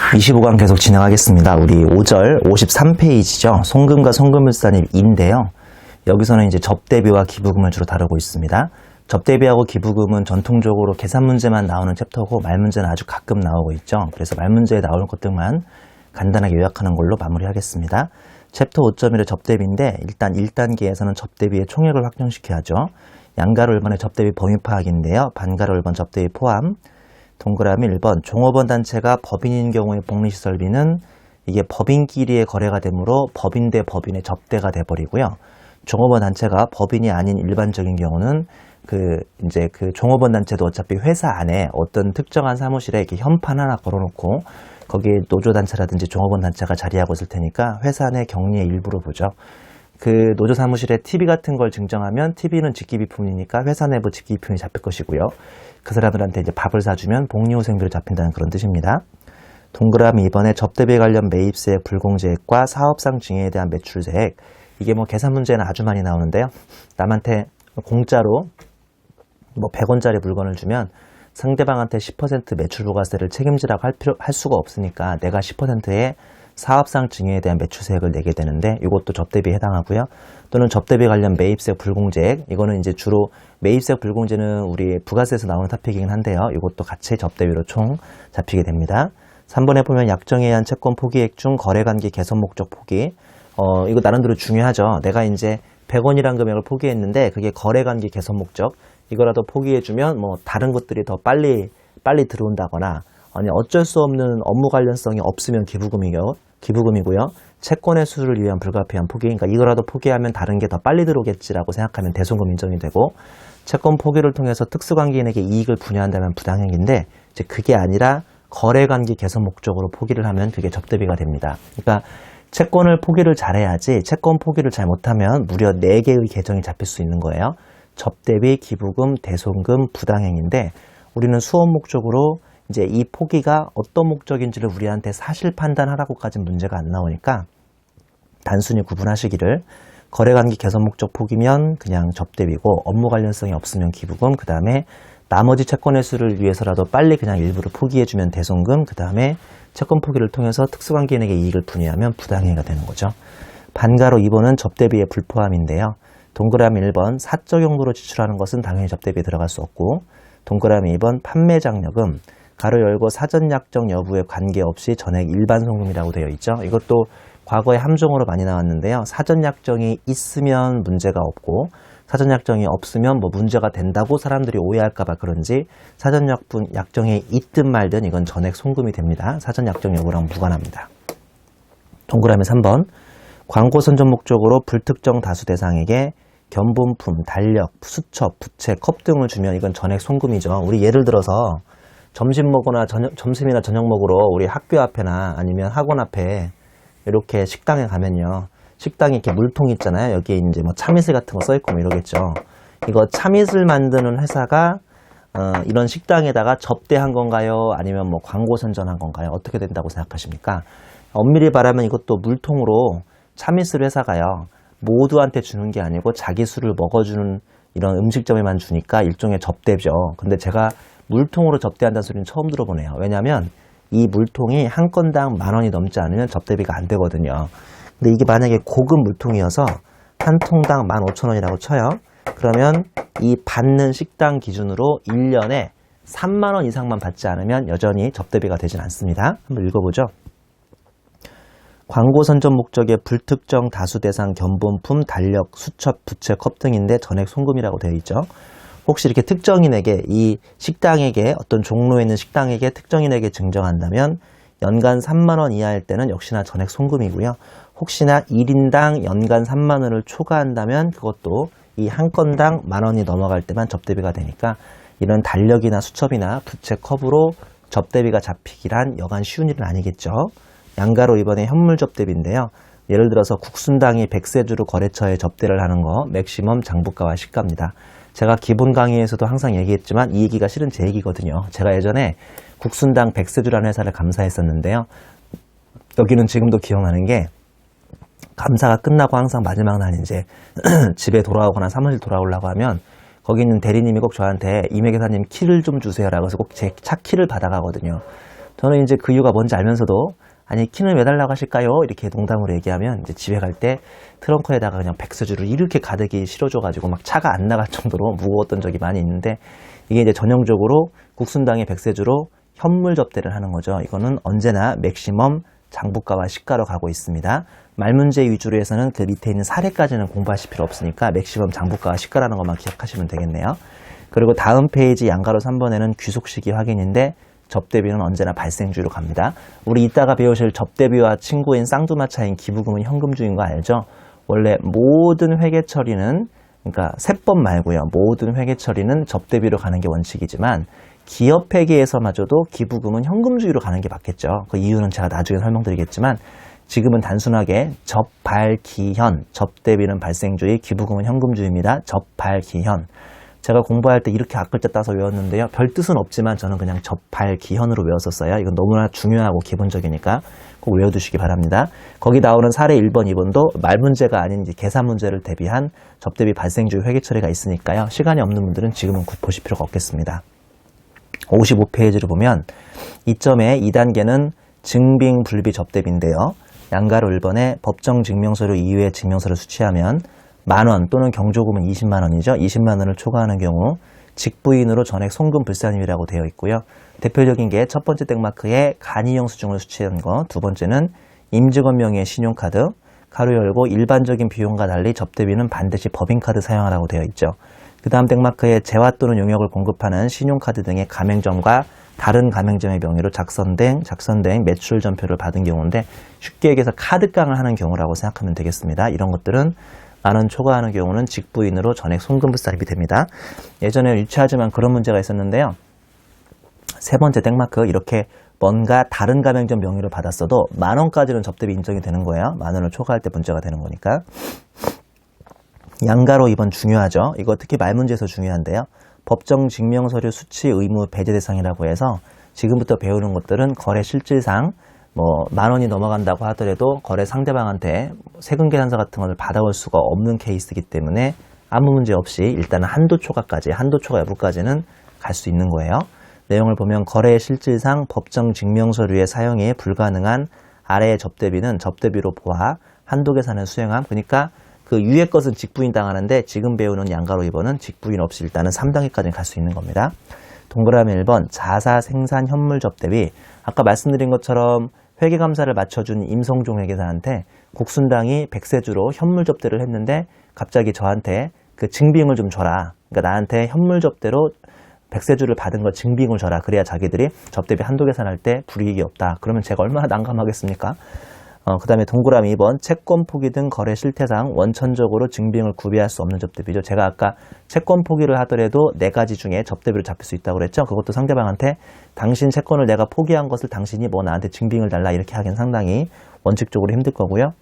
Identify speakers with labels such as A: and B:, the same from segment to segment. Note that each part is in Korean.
A: 25강 계속 진행하겠습니다. 우리 5절 53페이지죠. 송금과 송금을산입인데요. 여기서는 이제 접대비와 기부금을 주로 다루고 있습니다. 접대비하고 기부금은 전통적으로 계산 문제만 나오는 챕터고 말 문제는 아주 가끔 나오고 있죠. 그래서 말 문제에 나오는 것들만 간단하게 요약하는 걸로 마무리하겠습니다. 챕터 5.1의 접대비인데 일단 1단계에서는 접대비의 총액을 확정시켜야죠. 양가로 1번의 접대비 범위 파악인데요. 반가로 1번 접대비 포함. 동그라미 1번 종업원 단체가 법인인 경우의 복리시설비는 이게 법인끼리의 거래가 되므로 법인 대 법인의 접대가 돼버리고요. 종업원 단체가 법인이 아닌 일반적인 경우는 그 종업원 단체도 어차피 회사 안에 어떤 특정한 사무실에 이렇게 현판 하나 걸어놓고 거기에 노조 단체라든지 종업원 단체가 자리하고 있을 테니까 회사 내 격리의 일부로 보죠. 그 노조 사무실에 TV 같은 걸 증정하면 TV는 직기비품이니까 회사 내부 직기비품이 잡힐 것이고요. 그 사람들한테 이제 밥을 사주면 복리후생비로 잡힌다는 그런 뜻입니다. 동그라미 2번에 접대비 관련 매입세액 불공제액과 사업상 증여에 대한 매출세액. 이게 뭐 계산 문제는 아주 많이 나오는데요. 남한테 공짜로 뭐 100원짜리 물건을 주면 상대방한테 10% 매출부가세를 책임지라고 할 수가 없으니까 내가 10%의 사업상 증여에 대한 매출세액을 내게 되는데 이것도 접대비에 해당하고요. 또는 접대비 관련 매입세액 불공제액. 이거는 이제 주로 매입세액 불공제는 우리 부가세에서 나오는 토픽이긴 한데요. 이것도 같이 접대비로 총 잡히게 됩니다. 3번에 보면 약정에 의한 채권 포기액 중 거래관계 개선 목적 포기. 이거 나름대로 중요하죠. 내가 이제 100원이란 금액을 포기했는데 그게 거래관계 개선 목적. 이거라도 포기해주면 뭐 다른 것들이 더 빨리 들어온다거나 아니 어쩔 수 없는 업무 관련성이 없으면 기부금이고요. 채권의 수를 위한 불가피한 포기. 그러니까 이거라도 포기하면 다른 게 더 빨리 들어오겠지라고 생각하면 대손금 인정이 되고 채권 포기를 통해서 특수관계인에게 이익을 분야한다면 부당행위인데 이제 그게 아니라 거래관계 개선 목적으로 포기를 하면 그게 접대비가 됩니다. 그러니까 채권을 포기를 잘해야지 채권 포기를 잘 못하면 무려 4개의 계정이 잡힐 수 있는 거예요. 접대비, 기부금, 대손금, 부당행위인데 우리는 수업 목적으로 이제 이 포기가 어떤 목적인지를 우리한테 사실 판단하라고까지는 문제가 안 나오니까 단순히 구분하시기를 거래관계 개선 목적 포기면 그냥 접대비고 업무 관련성이 없으면 기부금, 그 다음에 나머지 채권의 수를 위해서라도 빨리 그냥 일부를 포기해주면 대손금, 그 다음에 채권 포기를 통해서 특수관계인에게 이익을 분의하면 부당행위가 되는 거죠. 반가로 2번은 접대비의 불포함인데요. 동그라미 1번 사적 용도로 지출하는 것은 당연히 접대비에 들어갈 수 없고 동그라미 2번 판매장려금 가로 열고 사전약정 여부에 관계없이 전액 일반 송금이라고 되어 있죠. 이것도 과거에 함정으로 많이 나왔는데요. 사전약정이 있으면 문제가 없고 사전약정이 없으면 뭐 문제가 된다고 사람들이 오해할까봐 그런지 사전약정이 있든 말든 이건 전액 송금이 됩니다. 사전약정 여부랑 무관합니다. 동그라미 3번 광고 선전 목적으로 불특정 다수 대상에게 견본품, 달력, 수첩, 부채, 컵 등을 주면 이건 전액 송금이죠. 우리 예를 들어서 점심이나 저녁 먹으러 우리 학교 앞에나 아니면 학원 앞에 이렇게 식당에 가면요. 식당에 이렇게 물통 있잖아요. 여기에 이제 뭐 참이슬 같은 거 써있고 뭐 이러겠죠. 이거 참이슬 만드는 회사가 이런 식당에다가 접대한 건가요? 아니면 뭐 광고 선전한 건가요? 어떻게 된다고 생각하십니까? 엄밀히 말하면 이것도 물통으로 참이슬 회사가요. 모두한테 주는 게 아니고 자기 수를 먹어주는 이런 음식점에만 주니까 일종의 접대죠. 근데 제가 물통으로 접대한다는 소리는 처음 들어보네요. 왜냐하면 이 물통이 한 건당 10,000원이 넘지 않으면 접대비가 안 되거든요. 근데 이게 만약에 고급 물통이어서 한 통당 15,000원이라고 쳐요. 그러면 이 받는 식당 기준으로 1년에 30,000원 이상만 받지 않으면 여전히 접대비가 되진 않습니다. 한번 읽어보죠. 광고 선전 목적의 불특정 다수 대상 견본품, 달력, 수첩, 부채, 컵 등인데 전액 송금이라고 되어 있죠. 혹시 이렇게 특정인에게 이 식당에게 어떤 종로에 있는 식당에게 특정인에게 증정한다면 연간 30,000원 이하일 때는 역시나 전액 송금이고요. 혹시나 1인당 연간 30,000원을 초과한다면 그것도 이 한 건당 10,000원이 넘어갈 때만 접대비가 되니까 이런 달력이나 수첩이나 부채, 컵으로 접대비가 잡히기란 여간 쉬운 일은 아니겠죠. 양가로 이번에 현물 접대비인데요. 예를 들어서 국순당이 백세주로 거래처에 접대를 하는 거 맥시멈 장부가와 시가입니다. 제가 기본 강의에서도 항상 얘기했지만 이 얘기가 실은 제 얘기거든요. 제가 예전에 국순당 백세주라는 회사를 감사했었는데요. 여기는 지금도 기억나는 게 감사가 끝나고 항상 마지막 날 이제 집에 돌아오거나 사무실 돌아오려고 하면 거기 있는 대리님이 꼭 저한테 이매기사님 키를 좀 주세요라고 해서 꼭 제 차 키를 받아가거든요. 저는 이제 그 이유가 뭔지 알면서도 아니 키는 왜 달라고 하실까요? 이렇게 농담으로 얘기하면 이제 집에 갈 때 트렁크에다가 그냥 백세주를 이렇게 가득히 실어줘가지고 막 차가 안 나갈 정도로 무거웠던 적이 많이 있는데 이게 이제 전형적으로 국순당의 백세주로 현물 접대를 하는 거죠. 이거는 언제나 맥시멈 장부가와 시가로 가고 있습니다. 말 문제 위주로 해서는 그 밑에 있는 사례까지는 공부하실 필요 없으니까 맥시멈 장부가와 시가라는 것만 기억하시면 되겠네요. 그리고 다음 페이지 양가로 3번에는 귀속 시기 확인인데 접대비는 언제나 발생주의로 갑니다. 우리 이따가 배우실 접대비와 친구인 쌍두마차인 기부금은 현금주의인 거 알죠? 원래 모든 회계 처리는 그러니까 세법 말고요. 모든 회계 처리는 접대비로 가는 게 원칙이지만 기업 회계에서마저도 기부금은 현금주의로 가는 게 맞겠죠. 그 이유는 제가 나중에 설명드리겠지만 지금은 단순하게 접발기현, 접대비는 발생주의, 기부금은 현금주의입니다. 접발기현. 제가 공부할 때 이렇게 앞글자 따서 외웠는데요. 별 뜻은 없지만 저는 그냥 접발기현으로 외웠었어요. 이건 너무나 중요하고 기본적이니까 꼭 외워두시기 바랍니다. 거기 나오는 사례 1번, 2번도 말 문제가 아닌 계산 문제를 대비한 접대비 발생주의 회계 처리가 있으니까요. 시간이 없는 분들은 지금은 보실 필요가 없겠습니다. 55페이지를 보면 이점의 2단계는 증빙불비 접대비인데요. 양가로 1번에 법정 증명서류 이외의 증명서를 수취하면 만원 또는 경조금은 20만원이죠. 20만원을 초과하는 경우 직부인으로 전액 송금 불산임이라고 되어 있고요. 대표적인 게 첫 번째 땡마크에 간이형 수중을 수취한 거, 두 번째는 임직원 명의의 신용카드, 가로 열고 일반적인 비용과 달리 접대비는 반드시 법인카드 사용하라고 되어 있죠. 그 다음 땡마크에 재화 또는 용역을 공급하는 신용카드 등의 가맹점과 다른 가맹점의 명의로 작성된 매출 전표를 받은 경우인데 쉽게 얘기해서 카드깡을 하는 경우라고 생각하면 되겠습니다. 이런 것들은 만원 초과하는 경우는 직부인으로 전액 송금불산입이 됩니다. 예전에 유치하지만 그런 문제가 있었는데요. 세 번째 땡마크 이렇게 뭔가 다른 가맹점 명의로 받았어도 만원까지는 접대비 인정이 되는 거예요. 만원을 초과할 때 문제가 되는 거니까. 양가로 2번 중요하죠. 이거 특히 말 문제에서 중요한데요. 법정 증명서류 수취 의무 배제 대상이라고 해서 지금부터 배우는 것들은 거래 실질상 만원이 넘어간다고 하더라도 거래 상대방한테 세금 계산서 같은 것을 받아올 수가 없는 케이스이기 때문에 아무 문제 없이 일단은 한도 초과 여부까지는 갈 수 있는 거예요. 내용을 보면 거래 실질상 법정 증명서류의 사용이 불가능한 아래의 접대비는 접대비로 보아 한도 계산을 수행함. 그러니까 그 위의 것은 직부인 당하는데 지금 배우는 양가로 2번은 직부인 없이 일단은 3단계까지 갈 수 있는 겁니다. 동그라미 1번 자사 생산 현물 접대비. 아까 말씀드린 것처럼 회계감사를 맞춰준 임성종 회계사한테 국순당이 백세주로 현물 접대를 했는데 갑자기 저한테 그 증빙을 좀 줘라. 그러니까 나한테 현물 접대로 백세주를 받은 거 증빙을 줘라. 그래야 자기들이 접대비 한도 계산할 때 불이익이 없다. 그러면 제가 얼마나 난감하겠습니까? 그 다음에 동그라미 2번 채권 포기 등 거래 실태상 원천적으로 증빙을 구비할 수 없는 접대비죠. 제가 아까 채권 포기를 하더라도 4가지 중에 접대비로 잡힐 수 있다고 그랬죠. 그것도 상대방한테 당신 채권을 내가 포기한 것을 당신이 나한테 증빙을 달라 이렇게 하기는 상당히 원칙적으로 힘들 거고요.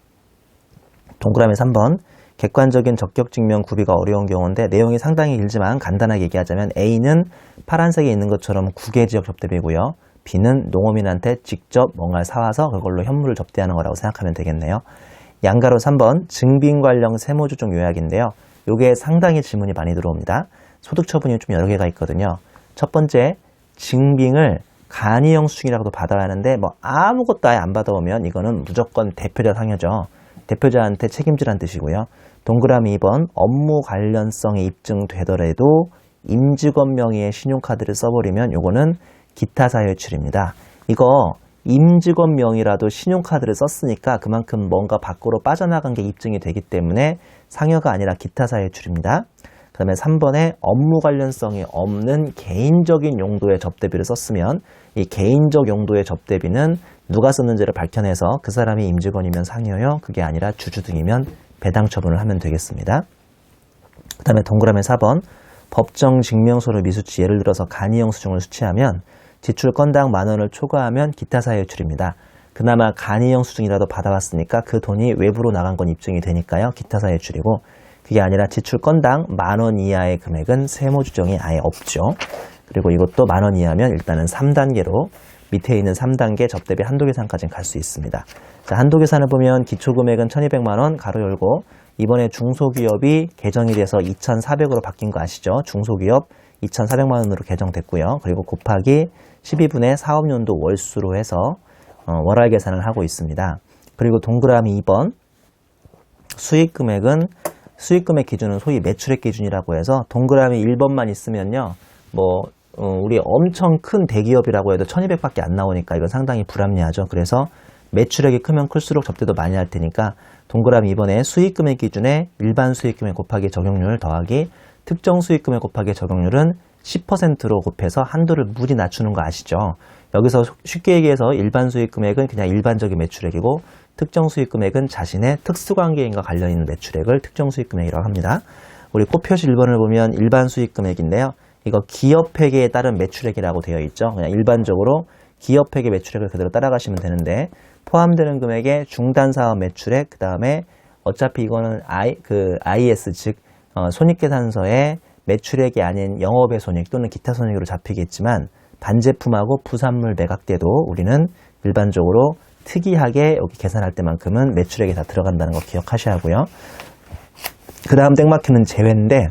A: 동그라미 3번 객관적인 적격증명 구비가 어려운 경우인데 내용이 상당히 길지만 간단하게 얘기하자면 A는 파란색에 있는 것처럼 국외지역 접대비고요. B는 농어민한테 직접 뭔가를 사와서 그걸로 현물을 접대하는 거라고 생각하면 되겠네요. 양가로 3번 증빙 관련 세무조정 요약인데요. 이게 상당히 질문이 많이 들어옵니다. 소득 처분이 좀 여러 개가 있거든요. 첫 번째, 증빙을 간이형 수중이라고도 받아야 하는데 아무것도 아예 안 받아오면 이거는 무조건 대표자 상여죠. 대표자한테 책임지란 뜻이고요. 동그라미 2번 업무 관련성이 입증되더라도 임직원 명의의 신용카드를 써버리면 요거는 기타 사유출입니다. 이거 임직원 명의라도 신용카드를 썼으니까 그만큼 뭔가 밖으로 빠져나간 게 입증이 되기 때문에 상여가 아니라 기타 사유출입니다. 그 다음에 3번에 업무 관련성이 없는 개인적인 용도의 접대비를 썼으면 이 개인적 용도의 접대비는 누가 썼는지를 밝혀내서 그 사람이 임직원이면 상여요. 그게 아니라 주주 등이면 배당 처분을 하면 되겠습니다. 그 다음에 동그라미 4번 법정 증명서류 미수치 예를 들어서 간이형 수중을 수취하면 지출 건당 만원을 초과하면 기타 사유출입니다. 그나마 간이형 수중이라도 받아왔으니까 그 돈이 외부로 나간 건 입증이 되니까요. 기타 사유출이고 그게 아니라 지출 건당 만원 이하의 금액은 세무조정이 아예 없죠. 그리고 이것도 만원 이하면 일단은 3단계로 밑에 있는 3단계 접대비 한도 계산까지는 갈 수 있습니다. 자, 한도 계산을 보면 기초금액은 1200만원 가로 열고 이번에 중소기업이 개정이 돼서 2400으로 바뀐 거 아시죠? 중소기업 2,400만 원으로 개정됐고요. 그리고 곱하기 12분의 사업연도 월수로 해서 월할 계산을 하고 있습니다. 그리고 동그라미 2번 수익금액은 수익금액 기준은 소위 매출액 기준이라고 해서 동그라미 1번만 있으면요. 우리 엄청 큰 대기업이라고 해도 1200밖에 안 나오니까 이건 상당히 불합리하죠. 그래서 매출액이 크면 클수록 접대도 많이 할 테니까 동그라미 2번에 수익금액 기준에 일반 수익금액 곱하기 적용률 더하기 특정 수익금액 곱하기 적용률은 10%로 곱해서 한도를 무리 낮추는 거 아시죠? 여기서 쉽게 얘기해서 일반 수익금액은 그냥 일반적인 매출액이고 특정 수익금액은 자신의 특수관계인과 관련있는 매출액을 특정 수익금액이라고 합니다. 우리 꽃표시 1번을 보면 일반 수익금액인데요. 이거 기업회계에 따른 매출액이라고 되어 있죠. 그냥 일반적으로 기업회계 매출액을 그대로 따라가시면 되는데 포함되는 금액의 중단사업 매출액, 그 다음에 어차피 이거는 IS 즉 손익계산서에 매출액이 아닌 영업의 손익 또는 기타 손익으로 잡히겠지만 반제품하고 부산물 매각 때도 우리는 일반적으로 특이하게 여기 계산할 때만큼은 매출액에 다 들어간다는 거 기억하셔야 하고요. 그 다음 땡마크는 제외인데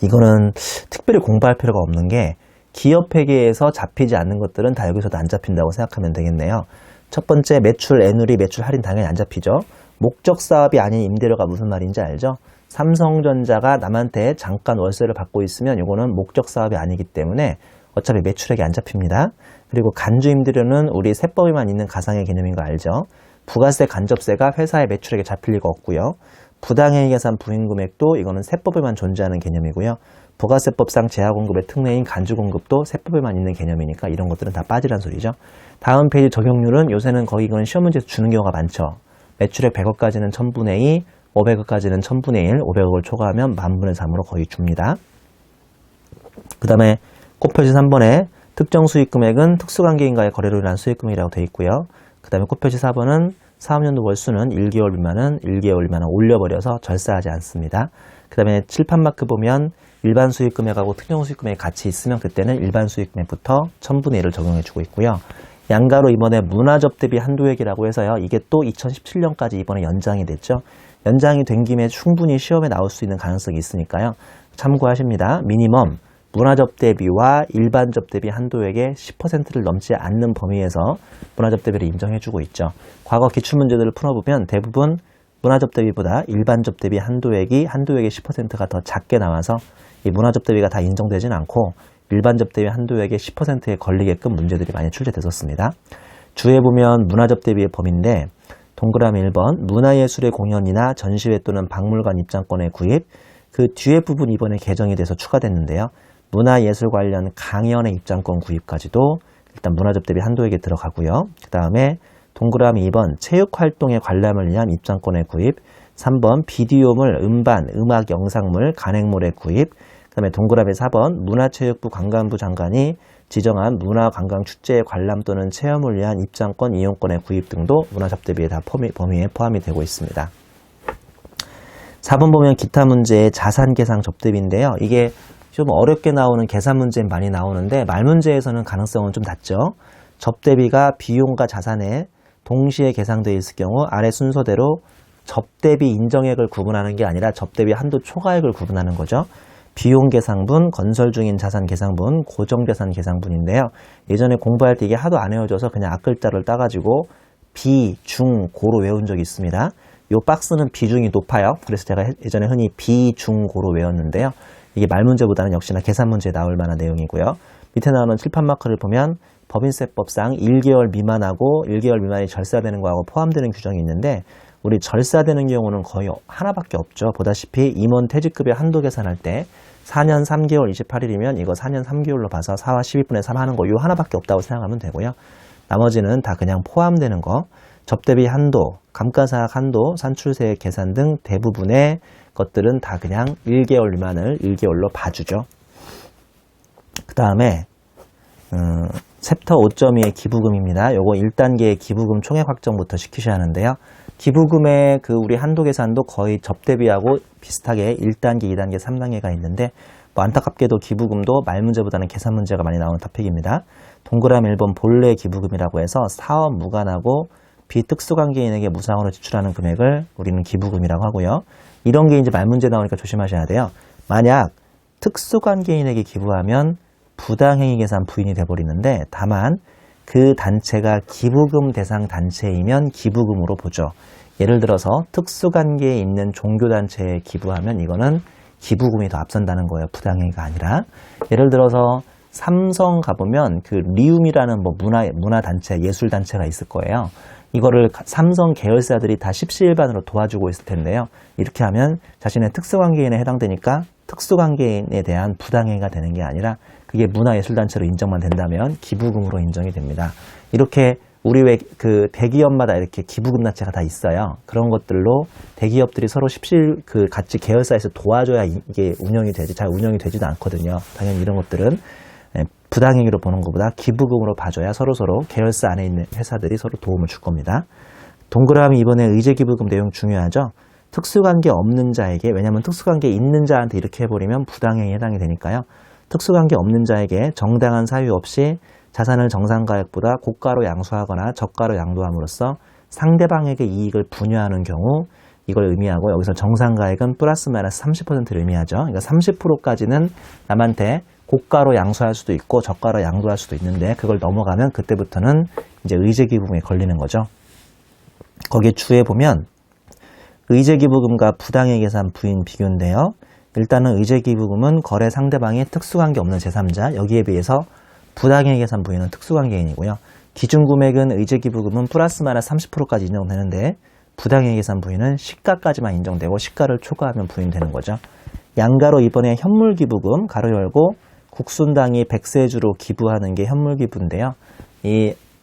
A: 이거는 특별히 공부할 필요가 없는 게 기업회계에서 잡히지 않는 것들은 다 여기서도 안 잡힌다고 생각하면 되겠네요. 첫 번째 매출 애누리 매출 할인 당연히 안 잡히죠. 목적 사업이 아닌 임대료가 무슨 말인지 알죠? 삼성전자가 남한테 잠깐 월세를 받고 있으면 이거는 목적 사업이 아니기 때문에 어차피 매출액이 안 잡힙니다. 그리고 간주 임대료는 우리 세법에만 있는 가상의 개념인 거 알죠? 부가세 간접세가 회사의 매출액에 잡힐 리가 없고요. 부당행위 계산 부인금액도 이거는 세법에만 존재하는 개념이고요. 부가세법상 재화공급의 특례인 간주공급도 세법에만 있는 개념이니까 이런 것들은 다 빠지란 소리죠. 다음 페이지 적용률은 요새는 거의 이건 시험 문제에서 주는 경우가 많죠. 매출액 100억까지는 1000분의 2, 500억까지는 1000분의 1, 500억을 초과하면 10,000분의 3으로 거의 줍니다. 그 다음에 꽃표시 3번에 특정 수익금액은 특수관계인과의 거래로 인한 수익금액이라고 되어 있고요. 그 다음에 꽃표시 4번은 사업연도 월수는 1개월 미만은 1개월 미만은 올려버려서 절사하지 않습니다. 그 다음에 칠판 마크 보면 일반 수익금액하고 특정 수익금액이 같이 있으면 그때는 일반 수익금액부터 1000분의 1을 적용해주고 있고요. 양가로 이번에 문화접대비 한도액이라고 해서요. 이게 또 2017년까지 이번에 연장이 됐죠. 연장이 된 김에 충분히 시험에 나올 수 있는 가능성이 있으니까요. 참고하십니다. 미니멈 문화접대비와 일반접대비 한도액의 10%를 넘지 않는 범위에서 문화접대비를 인정해주고 있죠. 과거 기출문제들을 풀어보면 대부분 문화접대비보다 일반접대비 한도액의 10%가 더 작게 나와서 이 문화접대비가 다 인정되진 않고 일반접대비 한도액의 10%에 걸리게끔 문제들이 많이 출제됐었습니다. 주에 보면 문화접대비의 범위인데 동그라미 1번 문화예술의 공연이나 전시회 또는 박물관 입장권의 구입 그 뒤에 부분 이번에 개정이 돼서 추가됐는데요. 문화예술 관련 강연의 입장권 구입까지도 일단 문화접대비 한도액에 들어가고요. 그 다음에 동그라미 2번 체육활동에 관람을 위한 입장권의 구입 3번 비디오물, 음반, 음악, 영상물, 간행물의 구입 그 다음에 동그라미 4번 문화체육부 관광부 장관이 지정한 문화관광축제의 관람 또는 체험을 위한 입장권, 이용권의 구입 등도 문화접대비에 다 범위에 포함이 되고 있습니다. 4번 보면 기타 문제의 자산계상 접대비인데요. 이게 좀 어렵게 나오는 계산 문제는 많이 나오는데 말 문제에서는 가능성은 좀 낮죠. 접대비가 비용과 자산에 동시에 계상되어 있을 경우 아래 순서대로 접대비 인정액을 구분하는 게 아니라 접대비 한도 초과액을 구분하는 거죠. 비용 계상분, 건설 중인 자산 계상분, 고정자산 계상분인데요. 예전에 공부할 때 이게 하도 안 외워져서 그냥 앞글자를 따가지고 비, 중, 고로 외운 적이 있습니다. 이 박스는 비중이 높아요. 그래서 제가 예전에 흔히 비, 중, 고로 외웠는데요. 이게 말 문제보다는 역시나 계산 문제에 나올 만한 내용이고요. 밑에 나오는 칠판 마크를 보면 법인세법상 1개월 미만하고 1개월 미만이 절사되는 거하고 포함되는 규정이 있는데 우리 절사되는 경우는 거의 하나밖에 없죠. 보다시피 임원 퇴직급여 한도 계산할 때 4년 3개월 28일이면 이거 4년 3개월로 봐서 4와 12분의 3 하는 거 이 하나밖에 없다고 생각하면 되고요. 나머지는 다 그냥 포함되는 거 접대비 한도, 감가상각 한도, 산출세 계산 등 대부분의 것들은 다 그냥 1개월 미만을 1개월로 봐주죠. 그 다음에 챕터 5.2의 기부금입니다. 요거 1단계의 기부금 총액 확정부터 시키셔야 하는데요. 기부금의 우리 한도 계산도 거의 접대비하고 비슷하게 1단계, 2단계, 3단계가 있는데 뭐 안타깝게도 기부금도 말 문제보다는 계산 문제가 많이 나오는 토픽입니다. 동그라미 1번 본래 기부금이라고 해서 사업 무관하고 비특수관계인에게 무상으로 지출하는 금액을 우리는 기부금이라고 하고요. 이런 게 이제 말 문제 나오니까 조심하셔야 돼요. 만약 특수관계인에게 기부하면 부당행위 계산 부인이 돼버리는데 다만 그 단체가 기부금 대상 단체이면 기부금으로 보죠. 예를 들어서 특수관계에 있는 종교단체에 기부하면 이거는 기부금이 더 앞선다는 거예요. 부당행위가 아니라. 예를 들어서 삼성 가보면 그 리움이라는 뭐 문화단체, 예술단체가 있을 거예요. 이거를 삼성 계열사들이 다 십시일반으로 도와주고 있을 텐데요. 이렇게 하면 자신의 특수관계인에 해당되니까 특수관계인에 대한 부당행위가 되는 게 아니라 그게 문화예술단체로 인정만 된다면 기부금으로 인정이 됩니다. 이렇게 우리 왜 그 대기업마다 이렇게 기부금 단체가 다 있어요. 그런 것들로 대기업들이 서로 같이 계열사에서 도와줘야 이게 운영이 되지, 잘 운영이 되지도 않거든요. 당연히 이런 것들은 부당행위로 보는 것보다 기부금으로 봐줘야 서로서로 계열사 안에 있는 회사들이 서로 도움을 줄 겁니다. 동그라미 이번에 의제기부금 내용 중요하죠. 특수관계 없는 자에게, 왜냐하면 특수관계 있는 자한테 이렇게 해버리면 부당행위에 해당이 되니까요. 특수관계 없는 자에게 정당한 사유 없이 자산을 정상가액보다 고가로 양수하거나 저가로 양도함으로써 상대방에게 이익을 분여하는 경우 이걸 의미하고, 여기서 정상가액은 플러스 마이너스 30%를 의미하죠. 그러니까 30%까지는 남한테 고가로 양수할 수도 있고 저가로 양도할 수도 있는데 그걸 넘어가면 그때부터는 이제 의제기부금에 걸리는 거죠. 거기에 주에 보면 의제기부금과 부당행위 계산 부인 비교인데요. 일단은 의제기부금은 거래 상대방이 특수관계 없는 제3자, 여기에 비해서 부당행위 계산 부인은 특수관계인이고요. 기준금액은 의제기부금은 플러스 마이너스 30%까지 인정되는데 부당행위 계산 부인은 시가까지만 인정되고 시가를 초과하면 부인되는 거죠. 양가로 이번에 현물기부금 가로 열고 국순당이 백세주로 기부하는 게 현물기부인데요.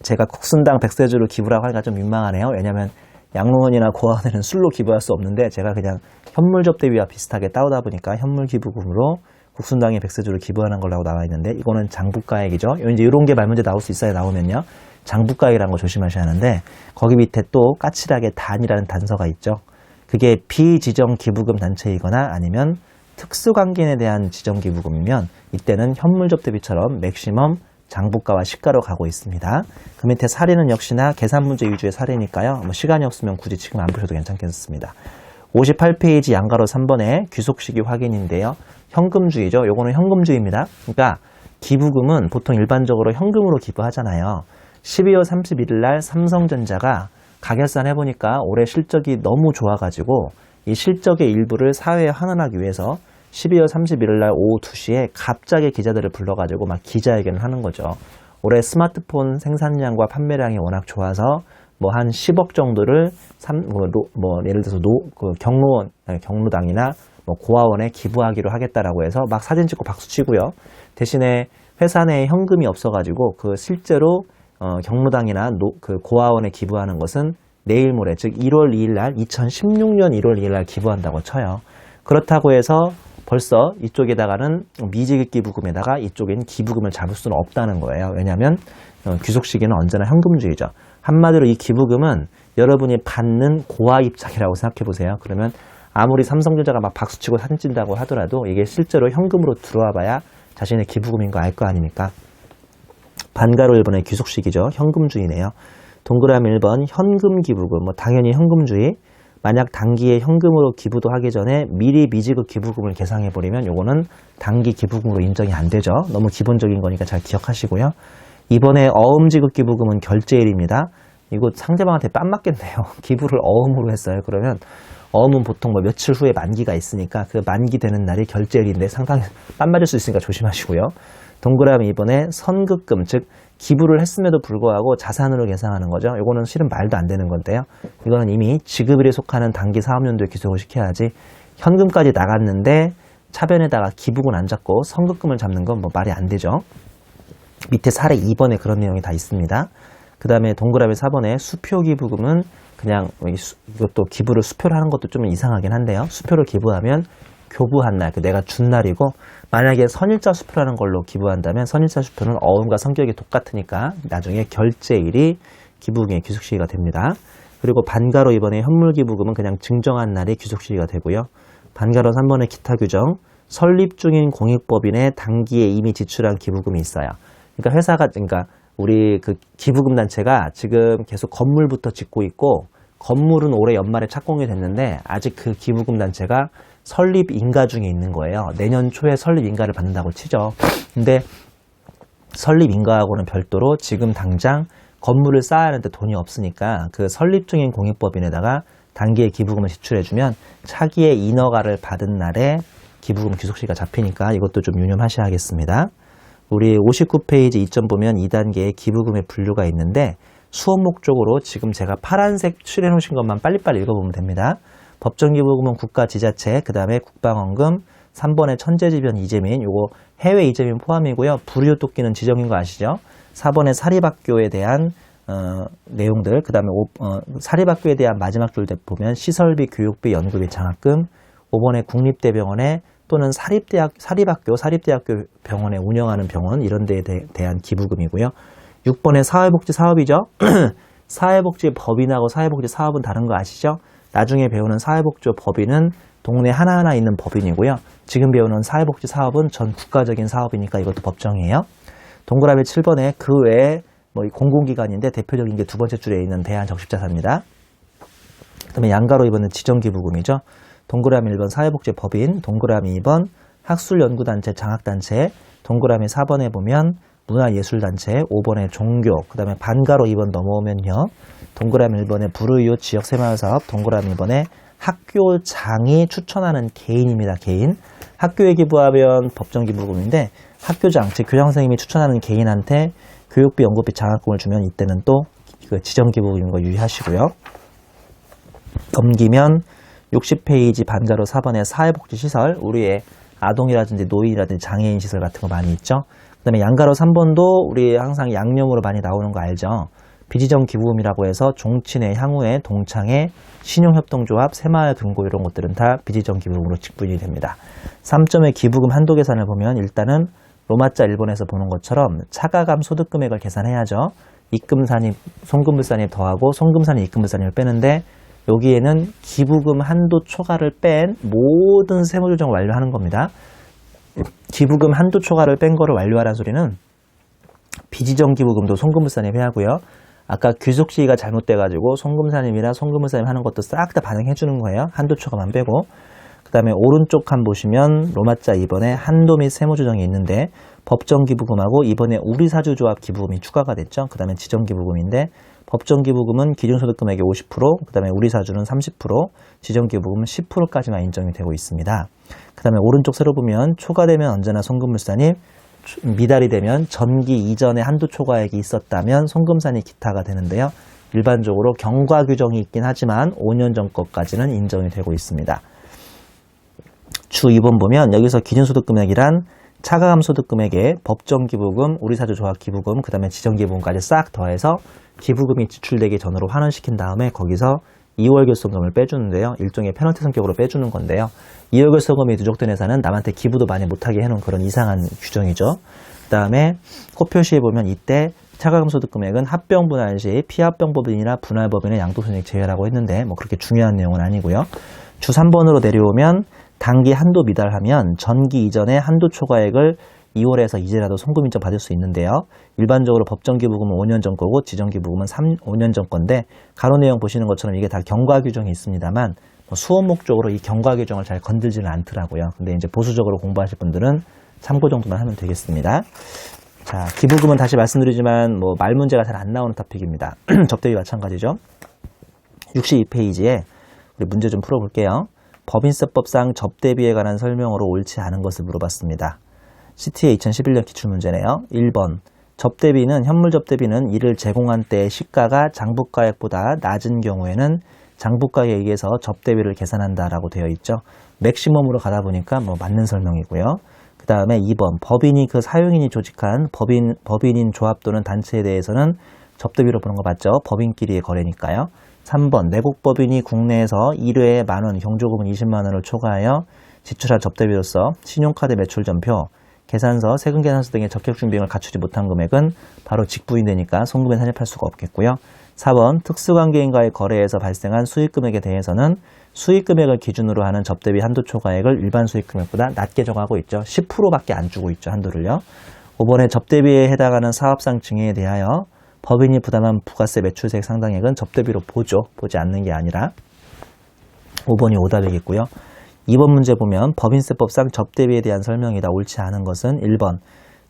A: 제가 국순당 백세주로 기부라고 하니까 좀 민망하네요. 왜냐하면 양로원이나 고아원에는 술로 기부할 수 없는데 제가 그냥 현물접대비와 비슷하게 따오다 보니까 현물기부금으로 국순당이 백세주를 기부하는 걸로 나와 있는데 이거는 장부가액이죠. 이제 이런 게 말문제 나올 수 있어요. 나오면요. 장부가액이라는 거 조심하셔야 하는데 거기 밑에 또 까칠하게 단이라는 단서가 있죠. 그게 비지정 기부금 단체이거나 아니면 특수관계인에 대한 지정기부금이면 이때는 현물접대비처럼 맥시멈 장부가와 시가로 가고 있습니다. 그 밑에 사례는 역시나 계산문제 위주의 사례니까요. 뭐 시간이 없으면 굳이 지금 안 보셔도 괜찮겠습니다. 58페이지 양가로 3번에 귀속시기 확인인데요. 현금주의죠. 요거는 현금주의입니다. 그러니까 기부금은 보통 일반적으로 현금으로 기부하잖아요. 12월 31일 날 삼성전자가 가결산 해보니까 올해 실적이 너무 좋아가지고 이 실적의 일부를 사회에 환원하기 위해서 12월 31일 날 오후 2시에 갑자기 기자들을 불러가지고 막 기자회견을 하는 거죠. 올해 스마트폰 생산량과 판매량이 워낙 좋아서 뭐 한 10억 정도를 예를 들어서 경로당이나 뭐 고아원에 기부하기로 하겠다라고 해서 막 사진 찍고 박수 치고요. 대신에 회사 내에 현금이 없어가지고 그 실제로 경로당이나 그 고아원에 기부하는 것은 내일 모레, 즉 1월 2일 날 2016년 1월 2일 날 기부한다고 쳐요. 그렇다고 해서 벌써 이쪽에다가는 미지급 기부금에다가 이쪽엔 기부금을 잡을 수는 없다는 거예요. 왜냐하면 귀속시기는 언제나 현금주의죠. 한마디로 이 기부금은 여러분이 받는 고아 입장이라고 생각해 보세요. 그러면 아무리 삼성전자가 막 박수치고 사진 찍는다고 하더라도 이게 실제로 현금으로 들어와 봐야 자신의 기부금인 거 알 거 아닙니까? 반가로 1번의 귀속시기죠. 현금주의네요. 동그라미 1번 현금 기부금, 뭐 당연히 현금주의. 만약 단기에 현금으로 기부도 하기 전에 미리 미지급 기부금을 계상해버리면 요거는 단기 기부금으로 인정이 안 되죠. 너무 기본적인 거니까 잘 기억하시고요. 이번에 어음지급 기부금은 결제일입니다. 이거 상대방한테 빤 맞겠네요. 기부를 어음으로 했어요. 그러면 어음은 보통 뭐 며칠 후에 만기가 있으니까 그 만기 되는 날이 결제일인데 상당히 빤 맞을 수 있으니까 조심하시고요. 동그라미 이번에 선급금, 즉 기부를 했음에도 불구하고 자산으로 계상하는 거죠. 이거는 실은 말도 안 되는 건데요. 이거는 이미 지급일에 속하는 단기 사업연도에 기속을 시켜야지 현금까지 나갔는데 차변에다가 기부금 안 잡고 선급금을 잡는 건 뭐 말이 안 되죠. 밑에 사례 2번에 그런 내용이 다 있습니다. 그 다음에 동그라미 4번에 수표 기부금은 그냥 이것도 기부를 수표를 하는 것도 좀 이상하긴 한데요. 수표를 기부하면 교부한 날, 내가 준 날이고 만약에 선일자 수표라는 걸로 기부한다면 선일자 수표는 어음과 성격이 똑같으니까 나중에 결제일이 기부금의 귀속시기가 됩니다. 그리고 반가로 이번에 현물기부금은 그냥 증정한 날이 귀속시기가 되고요. 반가로 3번의 기타 규정, 설립 중인 공익법인의 단기에 이미 지출한 기부금이 있어요. 그러니까 우리 그 기부금 단체가 지금 계속 건물부터 짓고 있고 건물은 올해 연말에 착공이 됐는데 아직 그 기부금 단체가 설립 인가 중에 있는 거예요. 내년 초에 설립 인가를 받는다고 치죠. 근데 설립 인가하고는 별도로 지금 당장 건물을 쌓아야 하는데 돈이 없으니까 그 설립 중인 공익법인에다가 단기에 기부금을 지출해주면 차기의 인허가를 받은 날에 기부금 귀속시가 잡히니까 이것도 좀 유념하셔야겠습니다. 우리 59페이지 2점 보면 2단계의 기부금의 분류가 있는데 수업 목적으로 지금 제가 파란색 칠해 놓으신 것만 빨리빨리 읽어보면 됩니다. 법정기부금은 국가 지자체, 그 다음에 국방원금, 3번에 천재지변 이재민, 요거 해외 이재민 포함이고요. 불이웃돕기는 지정인 거 아시죠? 4번에 사립학교에 대한 내용들, 그 다음에 사립학교에 대한 마지막 줄 보면 시설비, 교육비, 연구비, 장학금, 5번에 국립대병원에 또는 사립학교, 사립대학교 병원에 운영하는 병원 이런 데에 대한 기부금이고요. 6번에 사회복지 사업이죠. 사회복지 법인하고 사회복지 사업은 다른 거 아시죠? 나중에 배우는 사회복지 법인은 동네 하나하나 있는 법인이고요. 지금 배우는 사회복지 사업은 전 국가적인 사업이니까 이것도 법정이에요. 동그라미 7번에 그 외에 공공기관인데 대표적인 게 두 번째 줄에 있는 대한적십자사입니다. 그 다음에 양가로 2번은 지정기부금이죠. 동그라미 1번 사회복지법인, 동그라미 2번 학술연구단체, 장학단체, 동그라미 4번에 보면 문화예술단체, 5번에 종교, 그 다음에 반가로 2번 넘어오면요. 동그라미 1번에 불우이웃 지역새마을사업, 동그라미 2번에 학교장이 추천하는 개인입니다. 개인. 학교에 기부하면 법정기부금인데 학교장, 즉 교장선생님이 추천하는 개인한테 교육비, 연구비, 장학금을 주면 이때는 또 그 지정기부금인 거 유의하시고요. 넘기면 60페이지 반가로 4번에 사회복지시설, 우리의 아동이라든지 노인이라든지 장애인 시설 같은 거 많이 있죠. 그 다음에 양가로 3번도 우리 항상 양념으로 많이 나오는 거 알죠. 비지정 기부금이라고 해서 종친회, 향후회, 동창회, 신용협동조합, 새마을 금고 이런 것들은 다 비지정 기부금으로 직분이 됩니다. 3점의 기부금 한도 계산을 보면 일단은 로마자 1번에서 보는 것처럼 차가감 소득금액을 계산해야죠. 입금산입, 송금물산입 더하고 송금산입, 입금물산입을 빼는데 여기에는 기부금 한도 초과를 뺀 모든 세무조정을 완료하는 겁니다. 기부금 한도 초과를 뺀 거를 완료하라는 소리는 비지정 기부금도 송금물산입 해야 하고요. 아까 귀속시기가 잘못돼가지고 송금산입이나 송금물산입 하는 것도 싹 다 반영해 주는 거예요. 한도 초과만 빼고. 그 다음에 오른쪽 칸 보시면 로마자 2번에 한도 및 세무조정이 있는데 법정기부금하고 이번에 우리사주조합 기부금이 추가가 됐죠. 그 다음에 지정기부금인데 법정기부금은 기준소득금액의 50%, 그 다음에 우리사주는 30%, 지정기부금은 10%까지만 인정이 되고 있습니다. 그 다음에 오른쪽 세로 보면 초과되면 언제나 송금물산입, 미달이 되면 전기 이전에 한도 초과액이 있었다면 송금산입 기타가 되는데요. 일반적으로 경과 규정이 있긴 하지만 5년 전 것까지는 인정이 되고 있습니다. 주 2번 보면 여기서 기준소득금액이란 차가감 소득금액에 법정기부금, 우리사주조합기부금, 그 다음에 지정기부금까지 싹 더해서 기부금이 지출되기 전으로 환원시킨 다음에 거기서 2월 결손금을 빼주는데요. 일종의 페널티 성격으로 빼주는 건데요. 2월 결손금이 누적된 회사는 남한테 기부도 많이 못하게 해놓은 그런 이상한 규정이죠. 그 다음에 코표시에 보면 이때 차가감 소득금액은 합병분할 시 피합병법인이나 분할법인의 양도손익 제외라고 했는데 뭐 그렇게 중요한 내용은 아니고요. 주 3번으로 내려오면 단기 한도 미달하면 전기 이전의 한도 초과액을 2월에서 이제라도 송금 인정 받을 수 있는데요. 일반적으로 법정기부금은 5년 전 거고 지정기부금은 5년 전 건데 가로 내용 보시는 것처럼 이게 다 경과 규정이 있습니다만 수업 목적으로 이 경과 규정을 잘 건들지는 않더라고요. 근데 이제 보수적으로 공부하실 분들은 참고 정도만 하면 되겠습니다. 자, 기부금은 다시 말씀드리지만 말 문제가 잘 안 나오는 토픽입니다. 접대비 마찬가지죠. 62페이지에 우리 문제 좀 풀어볼게요. 법인세법상 접대비에 관한 설명으로 옳지 않은 것을 물어봤습니다. CTA 2011년 기출문제네요. 1번 접대비는 현물 접대비는 이를 제공한 때의 시가가 장부가액보다 낮은 경우에는 장부가에 의해서 접대비를 계산한다라고 되어 있죠. 맥시멈으로 가다 보니까 맞는 설명이고요. 그 다음에 2번 법인이 그 사용인이 조직한 법인인 조합 또는 단체에 대해서는 접대비로 보는 거 맞죠? 법인끼리의 거래니까요. 3번 내국법인이 국내에서 1회에 만원, 경조금은 20만원을 초과하여 지출할 접대비로서 신용카드 매출전표, 계산서, 세금계산서 등의 적격준비 등을 갖추지 못한 금액은 바로 직부인되니까 송금에 산입할 수가 없겠고요. 4번 특수관계인과의 거래에서 발생한 수익금액에 대해서는 수익금액을 기준으로 하는 접대비 한도 초과액을 일반 수익금액보다 낮게 정하고 있죠. 10%밖에 안 주고 있죠. 한도를요. 5번에 접대비에 해당하는 사업상 증여에 대하여 법인이 부담한 부가세 매출세액 상당액은 접대비로 보지 않는 게 아니라 5번이 오답이겠고요. 2번 문제 보면 법인세법상 접대비에 대한 설명이다. 옳지 않은 것은 1번.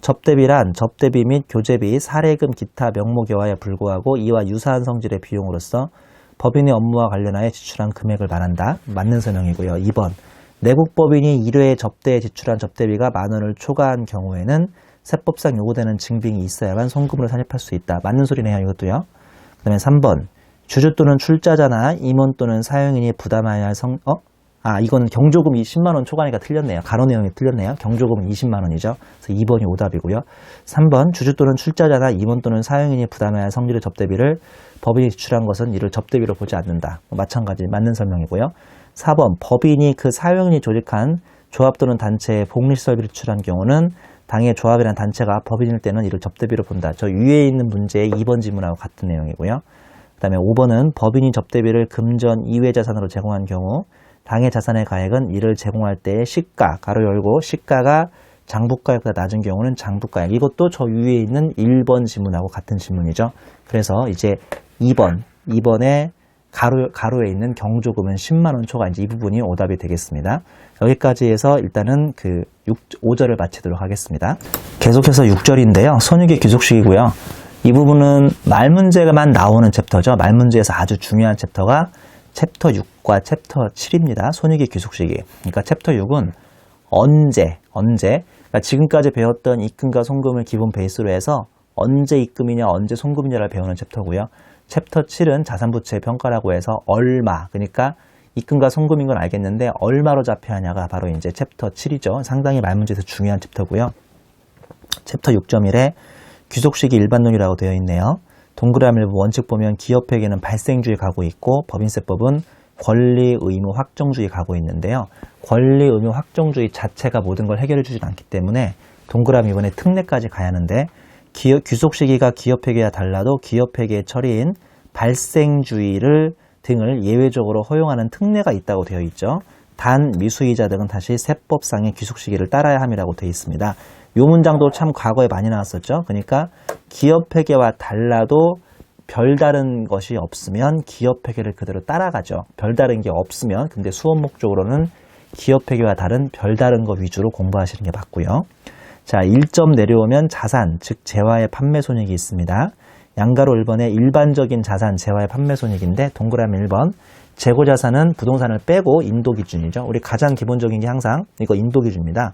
A: 접대비란 접대비 및 교재비, 사례금, 기타 명목여하에 불구하고 이와 유사한 성질의 비용으로서 법인의 업무와 관련하여 지출한 금액을 말한다. 맞는 설명이고요. 2번. 내국법인이 1회 접대에 지출한 접대비가 10,000원을 초과한 경우에는 세법상 요구되는 증빙이 있어야만 송금으로 산입할 수 있다. 맞는 소리네요. 이것도요. 그 다음에 3번. 주주 또는 출자자나 임원 또는 사용인이 부담해야 할 이거는 경조금이 10만원 초과니까 틀렸네요. 가로 내용이 틀렸네요. 경조금은 20만원이죠. 그래서 2번이 오답이고요. 3번. 주주 또는 출자자나 임원 또는 사용인이 부담해야 할 성질의 접대비를 법인이 지출한 것은 이를 접대비로 보지 않는다. 마찬가지 맞는 설명이고요. 4번. 법인이 그 사용인이 조직한 조합 또는 단체에 복리시설비를 지출한 경우는 당의 조합이란 단체가 법인일 때는 이를 접대비로 본다. 저 위에 있는 문제의 2번 지문하고 같은 내용이고요. 그 다음에 5번은 법인이 접대비를 금전 이외 자산으로 제공한 경우 당의 자산의 가액은 이를 제공할 때의 시가, 가로 열고 시가가 장부가액보다 낮은 경우는 장부가액. 이것도 저 위에 있는 1번 지문하고 같은 지문이죠. 그래서 이제 2번에 가로에 있는 경조금은 10만원 초과, 이제 이 부분이 오답이 되겠습니다. 여기까지 해서 일단은 5절을 마치도록 하겠습니다. 계속해서 6절인데요. 손익의 귀속식이고요. 이 부분은 말 문제만 나오는 챕터죠. 말 문제에서 아주 중요한 챕터가 챕터 6과 챕터 7입니다. 손익의 귀속식이. 그러니까 챕터 6은 언제, 그러니까 지금까지 배웠던 입금과 송금을 기본 베이스로 해서 언제 입금이냐, 언제 송금이냐를 배우는 챕터고요. 챕터 7은 자산부채의 평가라고 해서 얼마, 그러니까 입금과 송금인 건 알겠는데 얼마로 잡혀야 하냐가 바로 이제 챕터 7이죠. 상당히 말 문제에서 중요한 챕터고요. 챕터 6.1에 귀속식이 일반론이라고 되어 있네요. 동그라미 일부 원칙 보면 기업회계는 발생주의 가고 있고 법인세법은 권리, 의무, 확정주의 가고 있는데요. 권리, 의무, 확정주의 자체가 모든 걸 해결해 주진 않기 때문에 동그라미 이번에 특례까지 가야 하는데 귀속 시기가 기업회계와 달라도 기업회계의 처리인 발생주의를 등을 예외적으로 허용하는 특례가 있다고 되어 있죠. 단, 미수이자 등은 다시 세법상의 귀속 시기를 따라야 함이라고 되어 있습니다. 이 문장도 참 과거에 많이 나왔었죠. 그러니까 기업회계와 달라도 별다른 것이 없으면 기업회계를 그대로 따라가죠. 별다른 게 없으면, 근데 수업 목적으로는 기업회계와 다른 별다른 것 위주로 공부하시는 게 맞고요. 자, 1점 내려오면 자산, 즉 재화의 판매 손익이 있습니다. 양가로 1번에 일반적인 자산, 재화의 판매 손익인데 동그라미 1번, 재고자산은 부동산을 빼고 인도기준이죠. 우리 가장 기본적인 게 항상 이거 인도기준입니다.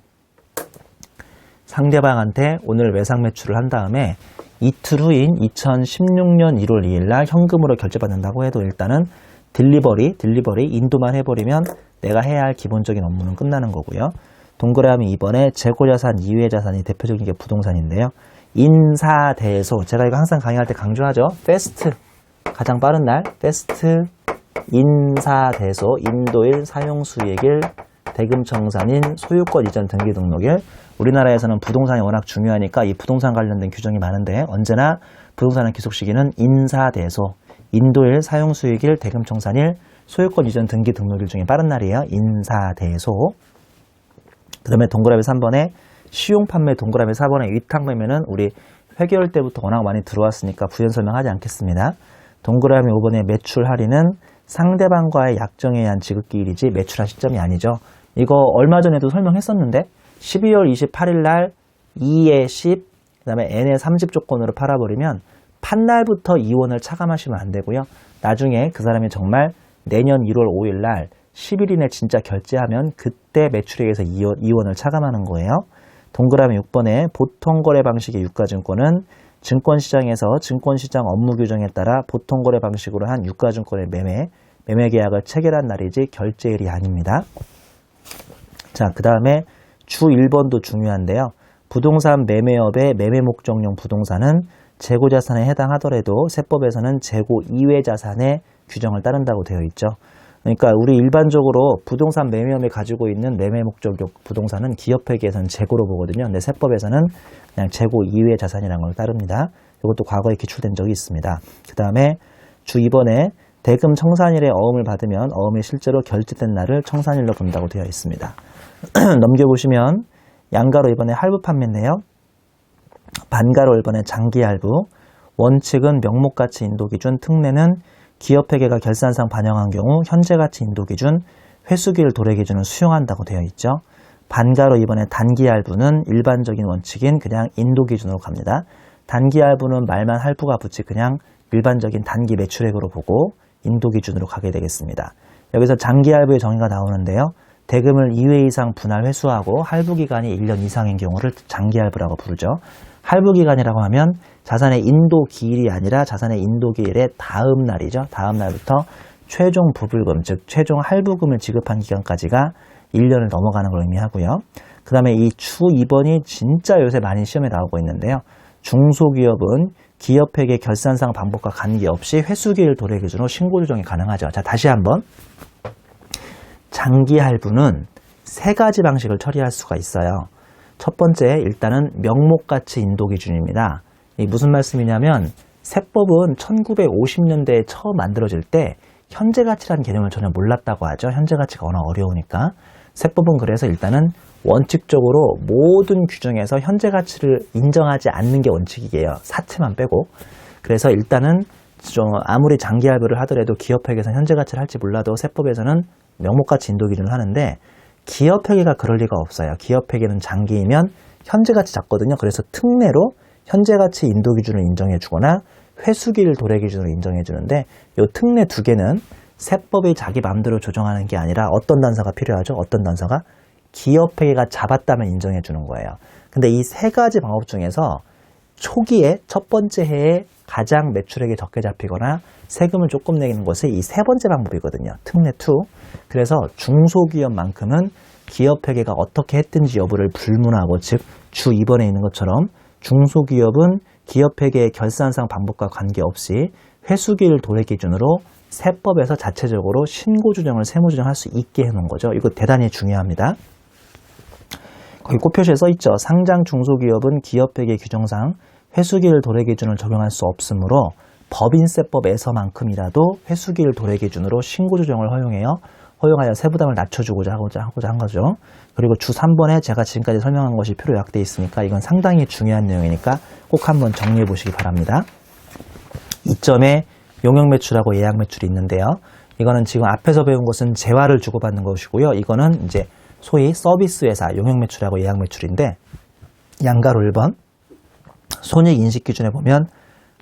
A: 상대방한테 오늘 외상 매출을 한 다음에 이틀 후인 2016년 1월 2일 날 현금으로 결제받는다고 해도 일단은 딜리버리 인도만 해버리면 내가 해야 할 기본적인 업무는 끝나는 거고요. 동그라미 2번에 재고자산 이외의 자산이 대표적인 게 부동산인데요. 인사대소, 제가 이거 항상 강의할 때 강조하죠. 패스트, 가장 빠른 날, 패스트, 인사대소, 인도일, 사용수익일, 대금청산인, 소유권 이전 등기등록일. 우리나라에서는 부동산이 워낙 중요하니까 이 부동산 관련된 규정이 많은데 언제나 부동산의 귀속시기는 인사대소, 인도일, 사용수익일, 대금청산일, 소유권 이전 등기등록일 중에 빠른 날이에요. 인사대소. 그 다음에 동그라미 3번에 시용판매, 동그라미 4번에 위탁매매는 우리 회계월 때부터 워낙 많이 들어왔으니까 부연 설명하지 않겠습니다. 동그라미 5번에 매출 할인은 상대방과의 약정에 의한 지급기일이지 매출한 시점이 아니죠. 이거 얼마 전에도 설명했었는데 12월 28일 날 2에 10, 그 다음에 N에 30 조건으로 팔아버리면 판날부터 이원을 차감하시면 안 되고요. 나중에 그 사람이 정말 내년 1월 5일 날 10일이내 진짜 결제하면 그때 매출액에서 이원을 차감하는 거예요. 동그라미 6번에 보통거래 방식의 유가증권은 증권시장에서 증권시장 업무 규정에 따라 보통거래 방식으로 한 유가증권의 매매계약을 체결한 날이지 결제일이 아닙니다. 자, 그 다음에 주 1번도 중요한데요. 부동산 매매업의 매매목적용 부동산은 재고자산에 해당하더라도 세법에서는 재고 이외 자산의 규정을 따른다고 되어 있죠. 그러니까 우리 일반적으로 부동산 매매업이 가지고 있는 매매 목적용 부동산은 기업회계에서는 재고로 보거든요. 근데 세법에서는 그냥 재고 이외의 자산이라는 걸 따릅니다. 이것도 과거에 기출된 적이 있습니다. 그 다음에 주 2번에 대금 청산일에 어음을 받으면 어음이 실제로 결제된 날을 청산일로 본다고 되어 있습니다. 넘겨보시면 양가로 2번에 할부 판매인데요. 반가로 1번에 장기 할부, 원칙은 명목가치 인도기준, 특례는 기업회계가 결산상 반영한 경우 현재가치 인도기준, 회수기일 도래 기준을 수용한다고 되어 있죠. 반가로 이번에 단기 할부는 일반적인 원칙인 그냥 인도 기준으로 갑니다. 단기 할부는 말만 할부가 붙이 그냥 일반적인 단기 매출액으로 보고 인도 기준으로 가게 되겠습니다. 여기서 장기 할부의 정의가 나오는데요. 대금을 2회 이상 분할 회수하고 할부 기간이 1년 이상인 경우를 장기 할부라고 부르죠. 할부 기간이라고 하면 자산의 인도 기일이 아니라 자산의 인도 기일의 다음 날이죠. 다음 날부터 최종 부불금, 즉 최종 할부금을 지급한 기간까지가 1년을 넘어가는 걸 의미하고요. 그 다음에 이 주 2번이 진짜 요새 많이 시험에 나오고 있는데요. 중소기업은 기업회계 결산상 방법과 관계없이 회수기일 도래 기준으로 신고 조정이 가능하죠. 자, 다시 한번. 장기 할부는 세 가지 방식을 처리할 수가 있어요. 첫 번째, 일단은 명목가치 인도 기준입니다. 이 무슨 말씀이냐면 세법은 1950년대에 처음 만들어질 때 현재가치라는 개념을 전혀 몰랐다고 하죠. 현재가치가 워낙 어려우니까. 세법은 그래서 일단은 원칙적으로 모든 규정에서 현재가치를 인정하지 않는 게 원칙이에요. 사채만 빼고. 그래서 일단은 좀 아무리 장기 할부를 하더라도 기업회계에서 현재가치를 할지 몰라도 세법에서는 명목가치 인도 기준을 하는데 기업회계가 그럴 리가 없어요. 기업회계는 장기이면 현재가치 잡거든요. 그래서 특례로 현재가치 인도 기준을 인정해 주거나 회수기일 도래 기준을 인정해 주는데 이 특례 두 개는 세법이 자기 마음대로 조정하는 게 아니라 어떤 단서가 필요하죠? 어떤 단서가? 기업회계가 잡았다면 인정해 주는 거예요. 근데 이 세 가지 방법 중에서 초기에 첫 번째 해에 가장 매출액이 적게 잡히거나 세금을 조금 내는 것이 이 세 번째 방법이거든요. 특례 2. 그래서 중소기업만큼은 기업회계가 어떻게 했든지 여부를 불문하고, 즉 주 2번에 있는 것처럼 중소기업은 기업회계의 결산상 방법과 관계없이 회수기일 도래 기준으로 세법에서 자체적으로 신고조정을 세무조정할 수 있게 해놓은 거죠. 이거 대단히 중요합니다. 거기 꽃표시에 써있죠. 상장 중소기업은 기업회계 규정상 회수기일 도래 기준을 적용할 수 없으므로 법인세법에서만큼이라도 회수기일 도래 기준으로 신고조정을 허용하여 세부담을 낮춰주고자 한 거죠. 그리고 주 3번에 제가 지금까지 설명한 것이 표로 요약되어 있으니까 이건 상당히 중요한 내용이니까 꼭 한번 정리해 보시기 바랍니다. 이점에 용역매출하고 예약매출이 있는데요. 이거는 지금 앞에서 배운 것은 재화를 주고받는 것이고요. 이거는 이제 소위 서비스 회사 용역매출하고 예약매출인데, 양가로 1번 손익인식기준에 보면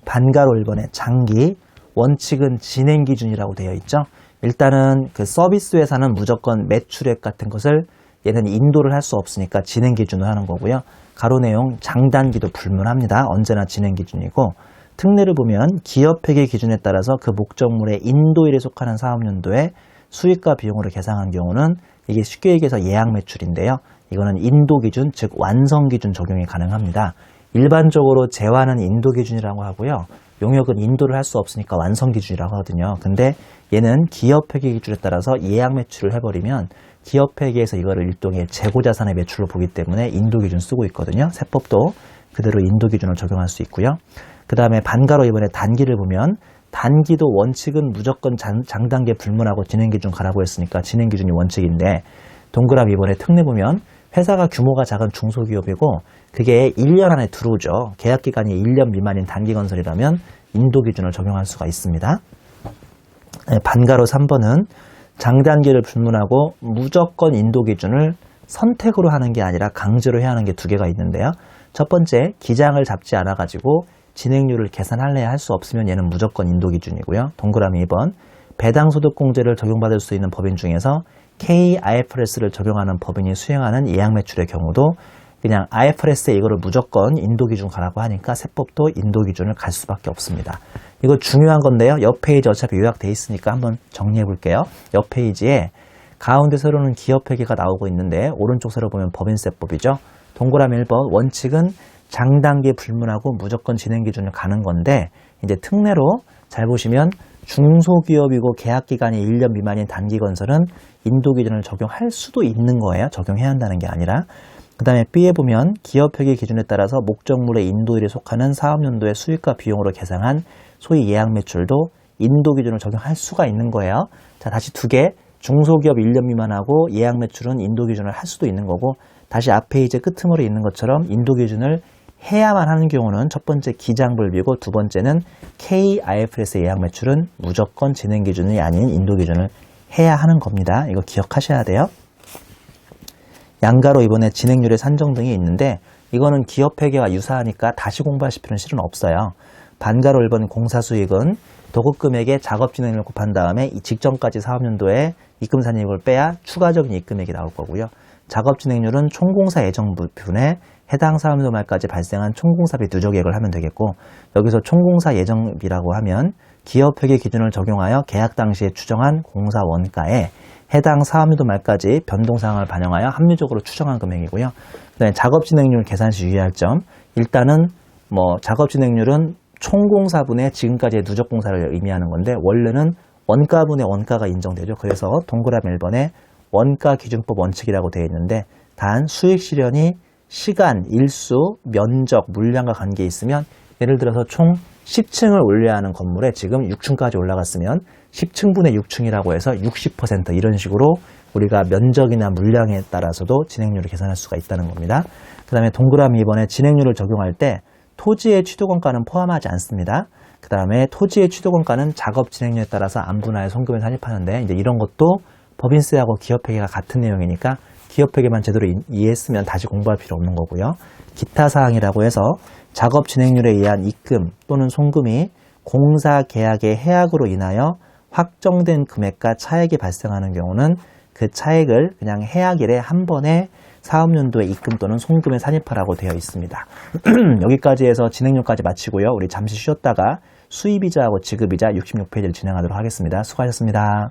A: 반가로 1번에 장기, 원칙은 진행기준이라고 되어 있죠. 일단은 그 서비스 회사는 무조건 매출액 같은 것을 얘는 인도를 할 수 없으니까 진행기준을 하는 거고요. 가로 내용 장단기도 불문합니다. 언제나 진행기준이고, 특례를 보면 기업회계 기준에 따라서 그 목적물의 인도일에 속하는 사업연도에 수익과 비용으로 계상한 경우는 이게 쉽게 얘기해서 예약매출인데요. 이거는 인도기준, 즉 완성기준 적용이 가능합니다. 일반적으로 재화는 인도기준이라고 하고요. 용역은 인도를 할 수 없으니까 완성기준이라고 하거든요. 근데 얘는 기업회계 기준에 따라서 예약매출을 해버리면 기업회계에서 이거를 일종의 재고자산의 매출로 보기 때문에 인도기준 쓰고 있거든요. 세법도 그대로 인도기준을 적용할 수 있고요. 그 다음에 반가로 이번에 단기를 보면 단기도 원칙은 무조건 장단계 불문하고 진행기준 가라고 했으니까 진행기준이 원칙인데, 동그라미 이번에 특례 보면 회사가 규모가 작은 중소기업이고 그게 1년 안에 들어오죠. 계약기간이 1년 미만인 단기건설이라면 인도기준을 적용할 수가 있습니다. 네, 반가로 3번은 장단기를 불문하고 무조건 인도기준을 선택으로 하는 게 아니라 강제로 해야 하는 게 두 개가 있는데요. 첫 번째, 기장을 잡지 않아가지고 진행률을 계산할래야 할 수 없으면 얘는 무조건 인도기준이고요. 동그라미 2번, 배당소득공제를 적용받을 수 있는 법인 중에서 KIFRS를 적용하는 법인이 수행하는 예약매출의 경우도 그냥 IFRS에 이거를 무조건 인도기준 가라고 하니까 세법도 인도기준을 갈 수밖에 없습니다. 이거 중요한 건데요. 옆 페이지 어차피 요약돼 있으니까 한번 정리해 볼게요. 옆 페이지에 가운데 세로는 기업회계가 나오고 있는데 오른쪽 세로 보면 법인세법이죠. 동그라미 1번, 원칙은 장단기 불문하고 무조건 진행기준을 가는 건데, 이제 특례로 잘 보시면 중소기업이고 계약기간이 1년 미만인 단기건설은 인도기준을 적용할 수도 있는 거예요. 적용해야 한다는 게 아니라. 그 다음에 B에 보면 기업회계 기준에 따라서 목적물의 인도일에 속하는 사업연도의 수익과 비용으로 계상한 소위 예약매출도 인도기준을 적용할 수가 있는 거예요. 자, 다시 두 개, 중소기업 1년 미만하고 예약매출은 인도기준을 할 수도 있는 거고, 다시 앞 페이지 끄트머리 있는 것처럼 인도기준을 해야만 하는 경우는 첫 번째 기장불비고, 두 번째는 KIFRS 예약매출은 무조건 진행기준이 아닌 인도기준을 해야 하는 겁니다. 이거 기억하셔야 돼요. 양가로 이번에 진행률의 산정 등이 있는데 이거는 기업회계와 유사하니까 다시 공부하실 필요는 실은 없어요. 반가로 1번 공사수익은 도급금액의 작업진행률 곱한 다음에 이 직전까지 사업연도에 입금산입을 빼야 추가적인 입금액이 나올 거고요. 작업진행률은 총공사 예정분에 해당 사업연도 말까지 발생한 총공사비 누적액을 하면 되겠고, 여기서 총공사 예정비라고 하면 기업회계 기준을 적용하여 계약 당시에 추정한 공사 원가에 해당 사업연도 말까지 변동사항을 반영하여 합리적으로 추정한 금액이고요. 그다음에 작업진행률 계산 시 유의할 점, 일단은 작업진행률은 총공사분의 지금까지의 누적공사를 의미하는 건데 원래는 원가분의 원가가 인정되죠. 그래서 동그라미 1번에 원가기준법 원칙이라고 되어 있는데 단 수익 실현이 시간, 일수, 면적, 물량과 관계에 있으면 예를 들어서 총 10층을 올려야 하는 건물에 지금 6층까지 올라갔으면 10층분의 6층이라고 해서 60% 이런 식으로 우리가 면적이나 물량에 따라서도 진행률을 계산할 수가 있다는 겁니다. 그 다음에 동그라미 2번에 진행률을 적용할 때 토지의 취득원가는 포함하지 않습니다. 그 다음에 토지의 취득원가는 작업 진행률에 따라서 안분하에 송금에 산입하는데 이제 이런 것도 법인세하고 기업회계가 같은 내용이니까 기업회계만 제대로 이해했으면 다시 공부할 필요 없는 거고요. 기타 사항이라고 해서 작업 진행률에 의한 입금 또는 송금이 공사 계약의 해약으로 인하여 확정된 금액과 차액이 발생하는 경우는 그 차액을 그냥 해약일에 한 번에 사업연도에 입금 또는 송금에 산입하라고 되어 있습니다. 여기까지 해서 진행률까지 마치고요. 우리 잠시 쉬었다가 수입이자하고 지급이자 66페이지를 진행하도록 하겠습니다. 수고하셨습니다.